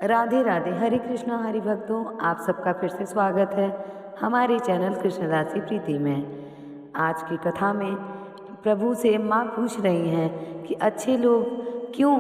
राधे राधे। हरे कृष्णा हरि भक्तों, आप सबका फिर से स्वागत है हमारे चैनल कृष्ण दासी प्रीति में। आज की कथा में प्रभु से माँ पूछ रही हैं कि अच्छे लोग क्यों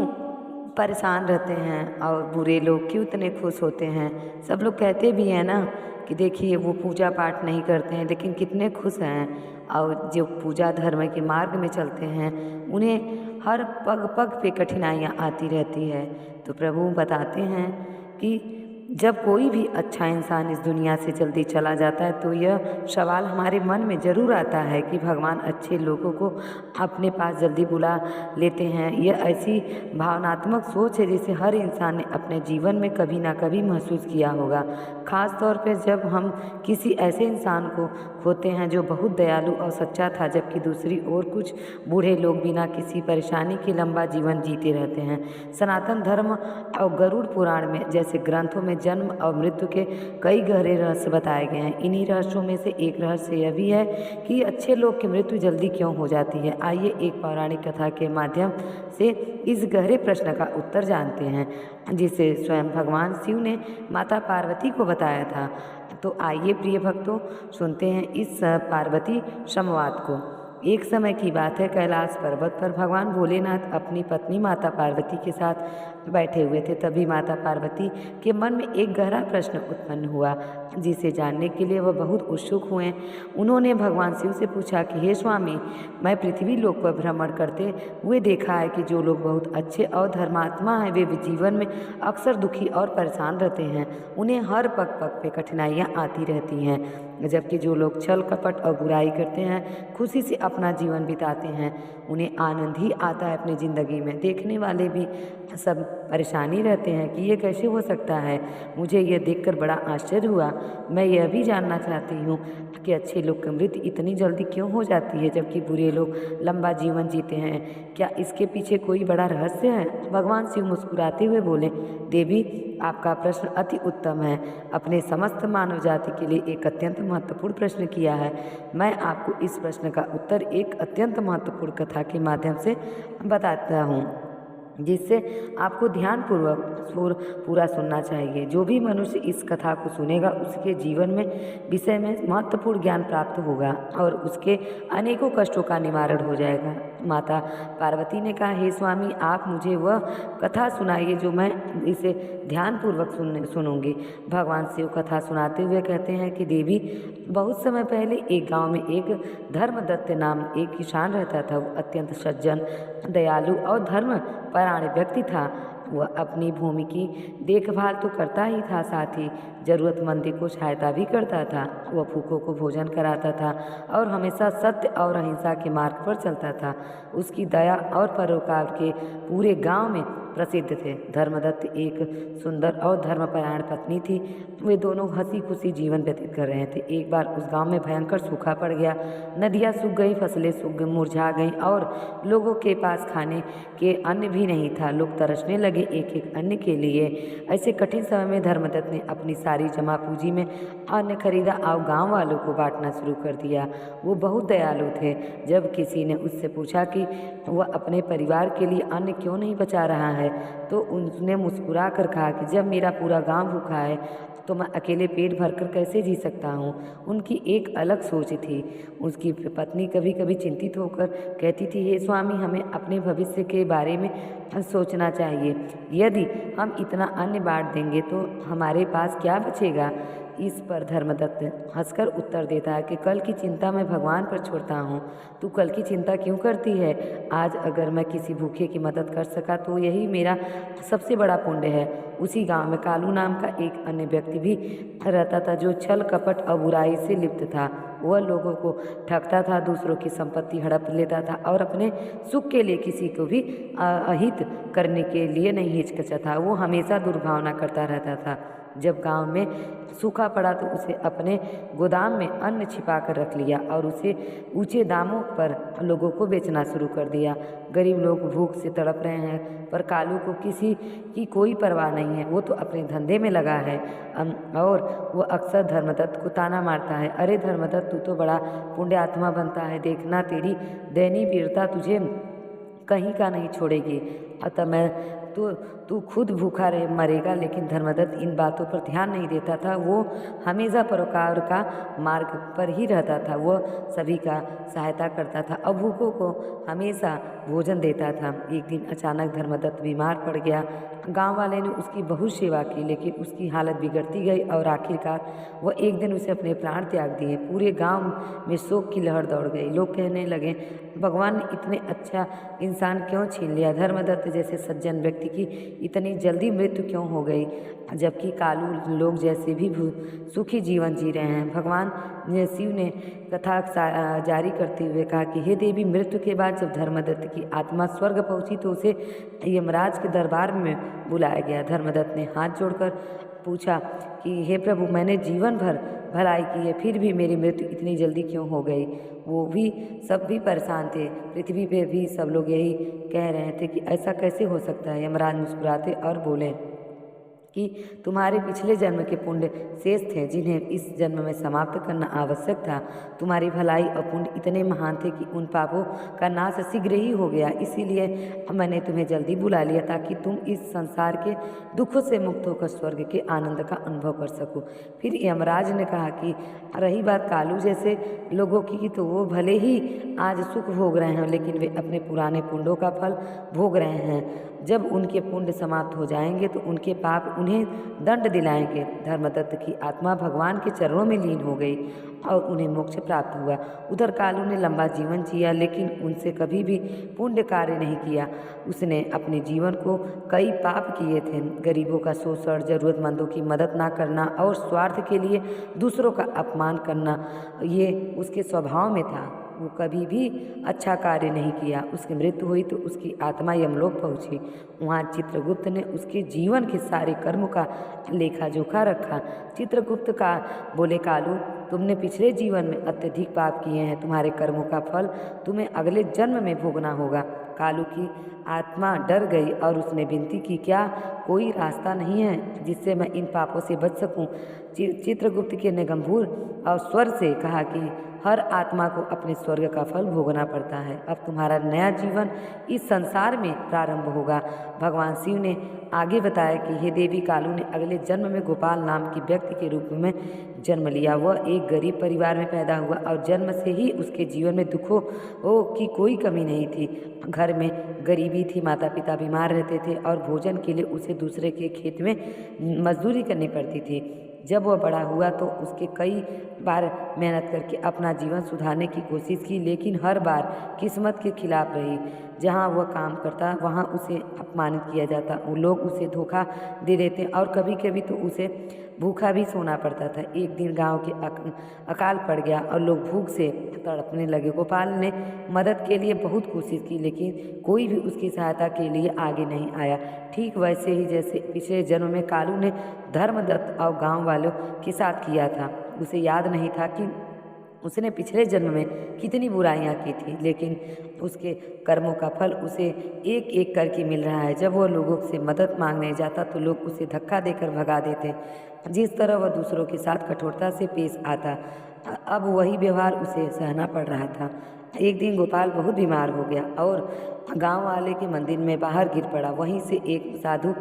परेशान रहते हैं और बुरे लोग क्यों इतने खुश होते हैं। सब लोग कहते भी हैं ना कि देखिए वो पूजा पाठ नहीं करते हैं लेकिन कितने खुश हैं, और जो पूजा धर्म के मार्ग में चलते हैं उन्हें हर पग पग पे कठिनाइयाँ आती रहती है। तो प्रभु बताते हैं कि जब कोई भी अच्छा इंसान इस दुनिया से जल्दी चला जाता है तो यह सवाल हमारे मन में ज़रूर आता है कि भगवान अच्छे लोगों को अपने पास जल्दी बुला लेते हैं। यह ऐसी भावनात्मक सोच है जिसे हर इंसान ने अपने जीवन में कभी ना कभी महसूस किया होगा। ख़ास तौर पर जब हम किसी ऐसे इंसान को खोते हैं जो बहुत दयालु और सच्चा था, जबकि दूसरी ओर कुछ बूढ़े लोग बिना किसी परेशानी के लंबा जीवन जीते रहते हैं। सनातन धर्म और गरुड़ पुराण में जैसे ग्रंथों में जन्म और मृत्यु के कई गहरे रहस्य बताए गए हैं। इन्हीं रहस्यों में से एक रहस्य यह भी है कि अच्छे लोग की मृत्यु जल्दी क्यों हो जाती है। आइए एक पौराणिक कथा के माध्यम से इस गहरे प्रश्न का उत्तर जानते हैं, जिसे स्वयं भगवान शिव ने माता पार्वती को बताया था। तो आइए प्रिय भक्तों, सुनते हैं इस पार्वती संवाद को। एक समय की बात है, कैलाश पर्वत पर भगवान भोलेनाथ अपनी पत्नी माता पार्वती के साथ बैठे हुए थे। तभी माता पार्वती के मन में एक गहरा प्रश्न उत्पन्न हुआ, जिसे जानने के लिए वह बहुत उत्सुक हुए। उन्होंने भगवान शिव से पूछा कि हे स्वामी, मैं पृथ्वी लोक पर भ्रमण करते हुए देखा है कि जो लोग बहुत अच्छे और धर्मात्मा हैं वे जीवन में अक्सर दुखी और परेशान रहते हैं। उन्हें हर पग पग पे कठिनाइयाँ आती रहती हैं, जबकि जो लोग छल कपट और बुराई करते हैं खुशी से अपना जीवन बिताते हैं उन्हें आनंद ही आता है अपनी ज़िंदगी में। देखने वाले भी सब परेशानी रहते हैं कि ये कैसे हो सकता है। मुझे यह देखकर बड़ा आश्चर्य हुआ। मैं यह भी जानना चाहती हूँ कि अच्छे लोग की मृत्यु इतनी जल्दी क्यों हो जाती है जबकि बुरे लोग लंबा जीवन जीते हैं। क्या इसके पीछे कोई बड़ा रहस्य है। भगवान शिव मुस्कुराते हुए बोले, देवी, आपका प्रश्न अति उत्तम है। अपने समस्त मानव जाति के लिए एक अत्यंत महत्वपूर्ण प्रश्न किया है। मैं आपको इस प्रश्न का उत्तर एक अत्यंत महत्वपूर्ण कथा के माध्यम से बताता हूँ, जिससे आपको ध्यानपूर्वक पूरा सुनना चाहिए। जो भी मनुष्य इस कथा को सुनेगा उसके जीवन में विषय में महत्वपूर्ण ज्ञान प्राप्त होगा और उसके अनेकों कष्टों का निवारण हो जाएगा। माता पार्वती ने कहा, हे स्वामी, आप मुझे वह कथा सुनाइए जो मैं इसे ध्यानपूर्वक सुनूंगी। भगवान शिव कथा सुनाते हुए कहते हैं कि देवी, बहुत समय पहले एक गांव में एक धर्मदत्त नाम एक किसान रहता था। वो अत्यंत सज्जन, दयालु और धर्म परायण व्यक्ति था। वह अपनी भूमि की देखभाल तो करता ही था, साथ ही जरूरतमंदी को सहायता भी करता था। वह भूखों को भोजन कराता था और हमेशा सत्य और अहिंसा के मार्ग पर चलता था। उसकी दया और परोपकार के पूरे गांव में प्रसिद्ध थे। धर्मदत्त एक सुंदर और धर्मपरायण पत्नी थी। वे दोनों हंसी खुशी जीवन व्यतीत कर रहे थे। एक बार उस गांव में भयंकर सूखा पड़ गया। नदियाँ सूख गई, फसलें सूख गई, मुरझा गईं और लोगों के पास खाने के अन्न भी नहीं था। लोग तरसने लगे एक एक अन्न के लिए। ऐसे कठिन समय में धर्मदत्त ने अपनी सारी जमा पूंजी में अन्न खरीदा और गांव वालों को बांटना शुरू कर दिया। वो बहुत दयालु थे। जब किसी ने उससे पूछा कि वह अपने परिवार के लिए अन्न क्यों नहीं बचा रहा है, तो उसने मुस्कुरा कर कहा कि जब मेरा पूरा गांव भूखा है तो मैं अकेले पेट भरकर कैसे जी सकता हूँ। उनकी एक अलग सोच थी। उसकी पत्नी कभी कभी चिंतित होकर कहती थी, हे स्वामी, हमें अपने भविष्य के बारे में सोचना चाहिए। यदि हम इतना अन्न बांट देंगे तो हमारे पास क्या बचेगा। इस पर धर्मदत्त हंसकर उत्तर देता है कि कल की चिंता मैं भगवान पर छोड़ता हूँ। तू कल की चिंता क्यों करती है। आज अगर मैं किसी भूखे की मदद कर सका तो यही मेरा सबसे बड़ा पुण्य है। उसी गांव में कालू नाम का एक अन्य व्यक्ति भी रहता था जो छल कपट और बुराई से लिप्त था। वह लोगों को ठगता था, दूसरों की संपत्ति हड़प लेता था और अपने सुख के लिए किसी को भी अहित करने के लिए नहीं हिचकिचाता था। वो हमेशा दुर्भावना करता रहता था। जब गांव में सूखा पड़ा तो उसे अपने गोदाम में अन्न छिपा कर रख लिया और उसे ऊंचे दामों पर लोगों को बेचना शुरू कर दिया। गरीब लोग भूख से तड़प रहे हैं पर कालू को किसी की कोई परवाह नहीं है। वो तो अपने धंधे में लगा है। और वो अक्सर धर्मदत्त को ताना मारता है, अरे धर्मदत्त, तू तो बड़ा पुण्यात्मा बनता है, देखना तेरी दयनीय वीरता तुझे कहीं का नहीं छोड़ेगी। अतः मैं तो तू खुद भूखा रहे मरेगा। लेकिन धर्मदत्त इन बातों पर ध्यान नहीं देता था। वो हमेशा परोपकार का मार्ग पर ही रहता था। वह सभी का सहायता करता था और भूखों को हमेशा भोजन देता था। एक दिन अचानक धर्मदत्त बीमार पड़ गया। गांव वाले ने उसकी बहुत सेवा की, लेकिन उसकी हालत बिगड़ती गई और आखिरकार वह एक दिन उसे अपने प्राण त्याग दिए। पूरे गांव में शोक की लहर दौड़ गई। लोग कहने लगे, भगवान ने इतने अच्छा इंसान क्यों छीन लिया? धर्मदत्त जैसे सज्जन व्यक्ति की इतनी जल्दी मृत्यु क्यों हो गई, जबकि कालू लोग जैसे भी सुखी जीवन जी रहे हैं? भगवान शिव ने कथा जारी करते हुए कहा कि हे देवी, मृत्यु के बाद जब धर्मदत्त की आत्मा स्वर्ग पहुंची तो उसे यमराज के दरबार में बुलाया गया। धर्मदत्त ने हाथ जोड़कर पूछा कि हे प्रभु, मैंने जीवन भर भलाई की है, फिर भी मेरी मृत्यु इतनी जल्दी क्यों हो गई? वो भी सब भी परेशान थे। पृथ्वी पे भी सब लोग यही कह रहे थे कि ऐसा कैसे हो सकता है। यमराज मुस्कुराते और बोले कि तुम्हारे पिछले जन्म के पुण्य शेष थे, जिन्हें इस जन्म में समाप्त करना आवश्यक था। तुम्हारी भलाई और पुण्य इतने महान थे कि उन पापों का नाश शीघ्र ही हो गया। इसीलिए मैंने तुम्हें जल्दी बुला लिया, ताकि तुम इस संसार के दुखों से मुक्त होकर स्वर्ग के आनंद का अनुभव कर सको। फिर यमराज ने कहा कि रही बात कालू जैसे लोगों की, तो वो भले ही आज सुख भोग रहे हैं, लेकिन वे अपने पुराने पुण्यों का फल भोग रहे हैं। जब उनके पुण्य समाप्त हो जाएंगे तो उनके पाप उन्हें दंड दिलाएंगे। धर्मदत्त की आत्मा भगवान के चरणों में लीन हो गई और उन्हें मोक्ष प्राप्त हुआ। उधर कालू ने लंबा जीवन जिया, लेकिन उनसे कभी भी पुण्य कार्य नहीं किया। उसने अपने जीवन को कई पाप किए थे। गरीबों का शोषण, जरूरतमंदों की मदद ना करना और स्वार्थ के लिए दूसरों का अपमान करना, ये उसके स्वभाव में था। वो कभी भी अच्छा कार्य नहीं किया। उसकी मृत्यु हुई तो उसकी आत्मा यमलोक पहुंची। वहाँ चित्रगुप्त ने उसके जीवन के सारे कर्मों का लेखा जोखा रखा। चित्रगुप्त का बोले, कालू, तुमने पिछले जीवन में अत्यधिक पाप किए हैं। तुम्हारे कर्मों का फल तुम्हें अगले जन्म में भोगना होगा। कालू की आत्मा डर गई और उसने विनती की, क्या कोई रास्ता नहीं है जिससे मैं इन पापों से बच सकूं? चित्रगुप्त के ने गंभीर और स्वर से कहा कि हर आत्मा को अपने स्वर्ग का फल भोगना पड़ता है। अब तुम्हारा नया जीवन इस संसार में प्रारंभ होगा। भगवान शिव ने आगे बताया कि हे देवी, कालू ने अगले जन्म में गोपाल नाम की व्यक्ति के रूप में जन्म लिया। वह एक गरीब परिवार में पैदा हुआ और जन्म से ही उसके जीवन में दुखों की कोई कमी नहीं थी। घर में गरीबी थी, माता पिता बीमार रहते थे और भोजन के लिए उसे दूसरे के खेत में मजदूरी करनी पड़ती थी। जब वह बड़ा हुआ तो उसके कई बार मेहनत करके अपना जीवन सुधारने की कोशिश की, लेकिन हर बार किस्मत के खिलाफ रही। जहाँ वह काम करता वहाँ उसे अपमानित किया जाता, वो लोग उसे धोखा दे देते और कभी कभी तो उसे भूखा भी सोना पड़ता था। एक दिन गांव के अकाल पड़ गया और लोग भूख से तड़पने लगे। गोपाल ने मदद के लिए बहुत कोशिश की, लेकिन कोई भी उसकी सहायता के लिए आगे नहीं आया। ठीक वैसे ही जैसे पिछले जन्म में कालू ने धर्मदत्त और गांव वालों के साथ किया था। उसे याद नहीं था कि उसने पिछले जन्म में कितनी बुराइयां की थी, लेकिन उसके कर्मों का फल उसे एक एक करके मिल रहा है। जब वह लोगों से मदद मांगने जाता तो लोग उसे धक्का देकर भगा देते। जिस तरह वह दूसरों के साथ कठोरता से पेश आता, अब वही व्यवहार उसे सहना पड़ रहा था। एक दिन गोपाल बहुत बीमार हो गया और गांव वाले के मंदिर में बाहर गिर पड़ा। वहीं से एक साधु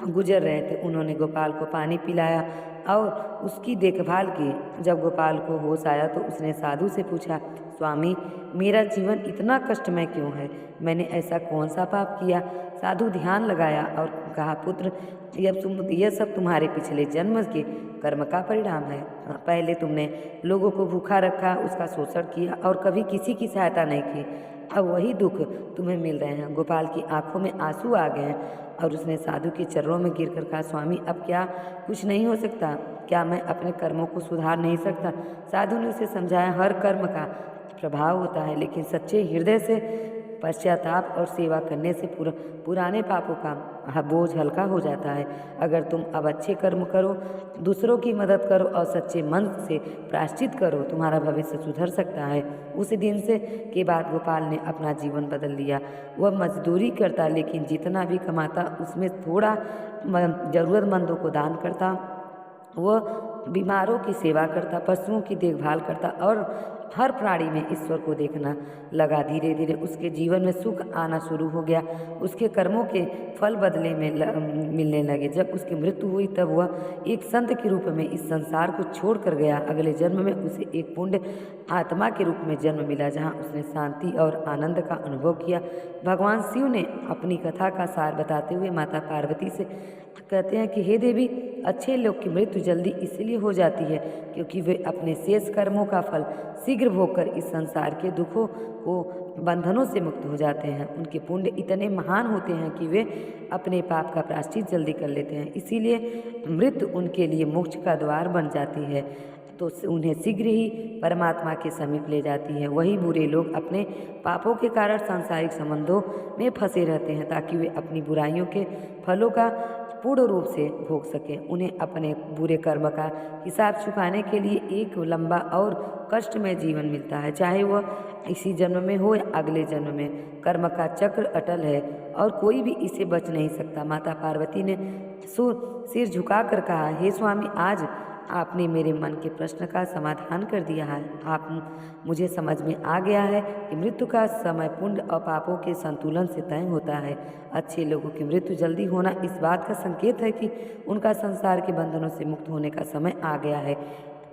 गुजर रहे थे। उन्होंने गोपाल को पानी पिलाया और उसकी देखभाल की। जब गोपाल को होश आया तो उसने साधु से पूछा, स्वामी, मेरा जीवन इतना कष्टमय क्यों है? मैंने ऐसा कौन सा पाप किया? साधु ध्यान लगाया और कहा, पुत्र, यह सब तुम्हारे पिछले जन्म के कर्म का परिणाम है। पहले तुमने लोगों को भूखा रखा, उसका शोषण किया और कभी किसी की सहायता नहीं की। अब वही दुख तुम्हें मिल रहे हैं। गोपाल की आंखों में आंसू आ गए और उसने साधु के चरणों में गिरकर कहा, स्वामी, अब क्या कुछ नहीं हो सकता? क्या मैं अपने कर्मों को सुधार नहीं सकता? साधु ने उसे समझाया, हर कर्म का प्रभाव होता है, लेकिन सच्चे हृदय से पश्चाताप और सेवा करने से पुराने पापों का बोझ हल्का हो जाता है। अगर तुम अब अच्छे कर्म करो, दूसरों की मदद करो और सच्चे मन से प्रायश्चित करो, तुम्हारा भविष्य सुधर सकता है। उस दिन से के बाद गोपाल ने अपना जीवन बदल लिया। वह मजदूरी करता, लेकिन जितना भी कमाता उसमें थोड़ा ज़रूरतमंदों को दान करता। वह बीमारों की सेवा करता, पशुओं की देखभाल करता और हर प्राणी में ईश्वर को देखना लगा। धीरे धीरे उसके जीवन में सुख आना शुरू हो गया। उसके कर्मों के फल बदले में मिलने लगे। जब उसकी मृत्यु हुई तब वह एक संत के रूप में इस संसार को छोड़ कर गया। अगले जन्म में उसे एक पुण्य आत्मा के रूप में जन्म मिला, जहाँ उसने शांति और आनंद का अनुभव किया। भगवान शिव ने अपनी कथा का सार बताते हुए माता पार्वती से कहते हैं कि हे देवी, अच्छे लोग की मृत्यु जल्दी इसलिए हो जाती है क्योंकि वे अपने शेष कर्मों का फल शीघ्र भोगकर इस संसार के दुखों को बंधनों से मुक्त हो जाते हैं। उनके पुण्य इतने महान होते हैं कि वे अपने पाप का प्रायश्चित जल्दी कर लेते हैं, इसीलिए मृत्यु उनके लिए मोक्ष का द्वार बन जाती है, तो उन्हें शीघ्र ही परमात्मा के समीप ले जाती है। वही बुरे लोग अपने पापों के कारण सांसारिक संबंधों में फंसे रहते हैं ताकि वे अपनी बुराइयों के फलों का पूर्ण रूप से भोग सकें। उन्हें अपने बुरे कर्म का हिसाब चुकाने के लिए एक लंबा और कष्टमय जीवन मिलता है, चाहे वह इसी जन्म में हो या अगले जन्म में। कर्म का चक्र अटल है और कोई भी इसे बच नहीं सकता। माता पार्वती ने सिर झुकाकर कहा, हे स्वामी, आज आपने मेरे मन के प्रश्न का समाधान कर दिया है। मुझे समझ में आ गया है कि मृत्यु का समय पुण्य और पापों के संतुलन से तय होता है। अच्छे लोगों की मृत्यु जल्दी होना इस बात का संकेत है कि उनका संसार के बंधनों से मुक्त होने का समय आ गया है।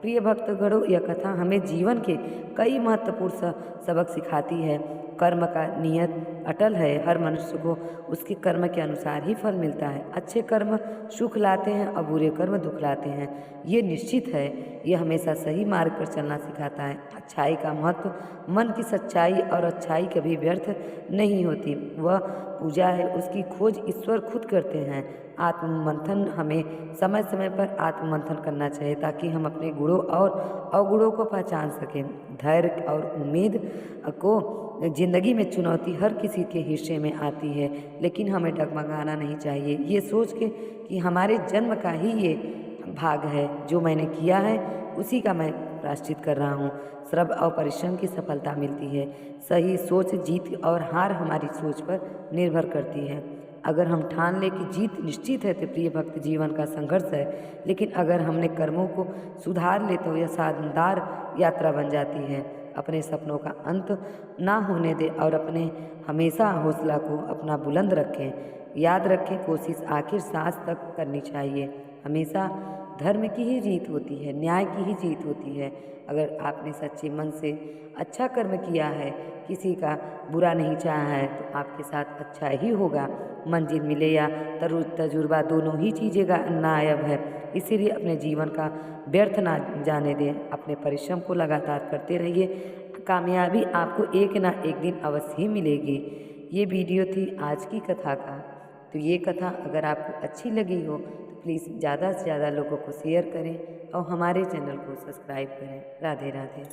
प्रिय भक्तगणों, यह कथा हमें जीवन के कई महत्वपूर्ण सबक सिखाती है। कर्म का नियत अटल है। हर मनुष्य को उसके कर्म के अनुसार ही फल मिलता है। अच्छे कर्म सुख लाते हैं और बुरे कर्म दुख लाते हैं, ये निश्चित है। यह हमेशा सही मार्ग पर चलना सिखाता है। अच्छाई का महत्व, मन की सच्चाई और अच्छाई कभी व्यर्थ नहीं होती। वह पूजा है, उसकी खोज ईश्वर खुद करते हैं। आत्ममंथन, हमें समय समय पर आत्ममंथन करना चाहिए ताकि हम अपने गुणों और अवगुणों को पहचान सकें। धैर्य और उम्मीद को जिंदगी में चुनौती हर किसी के हिस्से में आती है, लेकिन हमें डगमगाना नहीं चाहिए। ये सोच के कि हमारे जन्म का ही ये भाग है, जो मैंने किया है उसी का मैं प्रायश्चित कर रहा हूँ। श्रम और परिश्रम की सफलता मिलती है। सही सोच, जीत और हार हमारी सोच पर निर्भर करती है। अगर हम ठान लें कि जीत निश्चित है तो प्रिय भक्त जीवन का संघर्ष है, लेकिन अगर हमने कर्मों को सुधार ले तो यह शानदार यात्रा बन जाती है। अपने सपनों का अंत ना होने दें और अपने हमेशा हौसला को अपना बुलंद रखें। याद रखें, कोशिश आखिर सांस तक करनी चाहिए। हमेशा धर्म की ही जीत होती है, न्याय की ही जीत होती है। अगर आपने सच्चे मन से अच्छा कर्म किया है, किसी का बुरा नहीं चाहा है, तो आपके साथ अच्छा ही होगा। मंजिल मिले या तजुर्बा, दोनों ही चीज़ें नायाब है। इसीलिए अपने जीवन का व्यर्थ ना जाने दें। अपने परिश्रम को लगातार करते रहिए। कामयाबी आपको एक ना एक दिन अवश्य ही मिलेगी। ये वीडियो थी आज की कथा का। तो ये कथा अगर आपको अच्छी लगी हो तो प्लीज़ ज़्यादा से ज़्यादा लोगों को शेयर करें और हमारे चैनल को सब्सक्राइब करें। राधे राधे।